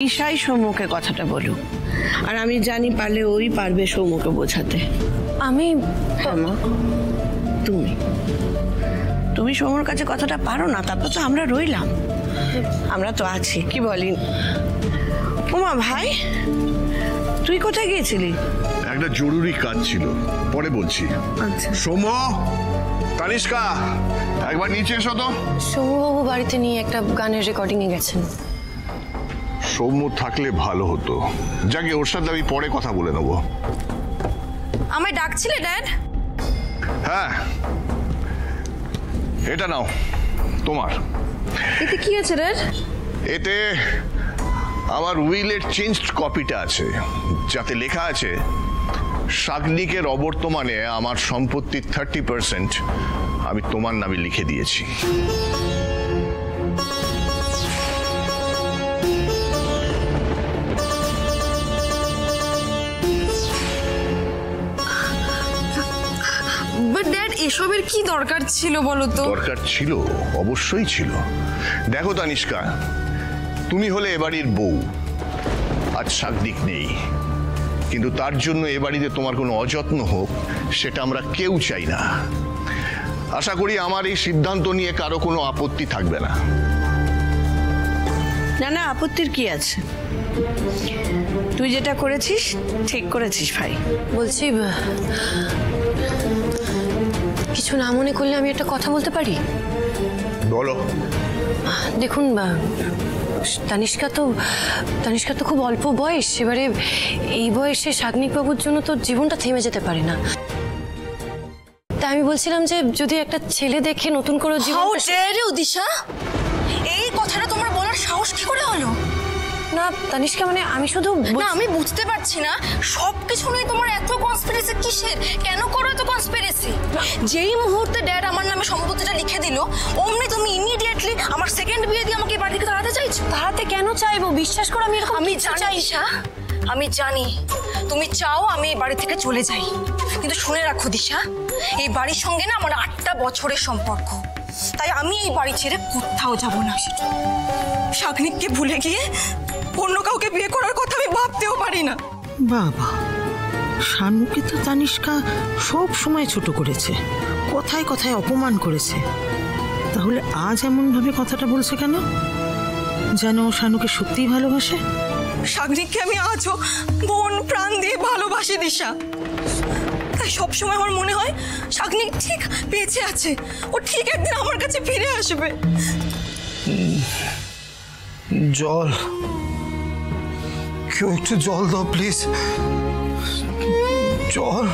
ঈশাই সৌম্যকে কথাটা বলুক, আর আমি জানি পারলে ওই পারবে সৌম্যকে বোঝাতে। আমি তুমি সৌম্যর কাছে কথাটা পারো না, তারপর তো আমরা রইলাম, আমরা তো আছি, কি বলি? ওমা ভাই, তুই কোথায় গিয়েছিলি? একটা জরুরি কাজ ছিল, পরে বলছি। আচ্ছা। সৌম্য, তানিষ্কা, একবার নিচে এসো তো। সৌম্যবাবু বাড়িতে নিয়ে একটা গানের রেকর্ডিং এ গেছেন। সৌম্য থাকলে ভালো হতো, যাকে ওর সাথে আমি পরে কথা বলে নেবো। আমায় ডাকছিলে ড্যাড? হ্যাঁ, এটা নাও তোমার। এতে কি আছে ড্যাড? এতে আমার উইলের চেঞ্জড কপিটা আছে, যাতে লেখা আছে শাগনিকের অবর্তমানে আমার সম্পত্তির 30% আমি তোমার নামে লিখে দিয়েছি। এসবের কি দরকার ছিল বলো তো? দরকার ছিল, অবশ্যই ছিল। দেখো তানিষ্কা, তুমি হলে এ বাড়ির বউ, আজ শাগনিক নেই, কিন্তু তার জন্য এ বাড়িতে তোমার কোনো অযত্ন হোক সেটা আমরা কেউ চাই না। আশা করি আমার এই সিদ্ধান্ত নিয়ে কারো কোনো আপত্তি থাকবে না। না না, আপত্তির কি আছে? তুই যেটা করেছিস ঠিক করেছিস ভাই। বলছি, কিছু না মনে করলে আমি একটা কথা বলতে পারি? বলো। দেখুন, তানিষ্কা তো খুব অল্প বয়স, এবারে এই বয়সে শাগনিক বাবুর জন্য তো জীবনটা থেমে যেতে পারে না। তাই আমি বলছিলাম যে যদি একটা ছেলে দেখে নতুন করে জীবন। দিশা, এই কথাটা তোমার বলার সাহস কি করে হলো? না তানিষ্কা, মানে আমি শুধু না, আমি বুঝতে পারছি না সবকিছু নিয়ে তোমার এত কনস্পিরেসি কিসের? কেন করো এত কনস্পিরেসি? যেই মুহূর্তে ড্যাড আমার নামে সম্পত্তিটা লিখে দিল, অমনি তুমি ইমিডিয়েটলি আমার সেকেন্ড বিয়ে দিয়ে আমাকে বাড়ি থেকে তাড়াতে চাইছো। তাড়াতে কেন চাইবো? বিশ্বাস করো আমি এরকম আমি জানি দিশা, আমি জানি তুমি চাও আমি এই বাড়ি থেকে চলে যাই, কিন্তু শুনে রাখো দিশা, এই বাড়ির সঙ্গে না আমার 8টা বছরের সম্পর্ক, তাই আমি এই বাড়ি ছেড়ে কোথাও যাব না। শাগনিককে ভুলে গিয়ে অন্য কাউকে বিয়ে করার কথা আমি ভাবতেও পারি না। বাবা, শানুকে তো তানিষ্কা সব সময় ছোট করেছে, কথায় কথায় অপমান করেছে, তাহলে আজ এমন ভাবে কথাটা বলছে কেন? যেন ও শানুকে সত্যিই ভালোবাসে। শাগনিককে আমি আজও মন প্রাণ দিয়ে ভালোবাসি দিশা, তাই সবসময় আমার মনে হয় শাগনিক ঠিক বেঁচে আছে, ও ঠিক একদিন আমার কাছে ফিরে আসবে। জল, কেউ একটু জল দাও প্লিজ, জল।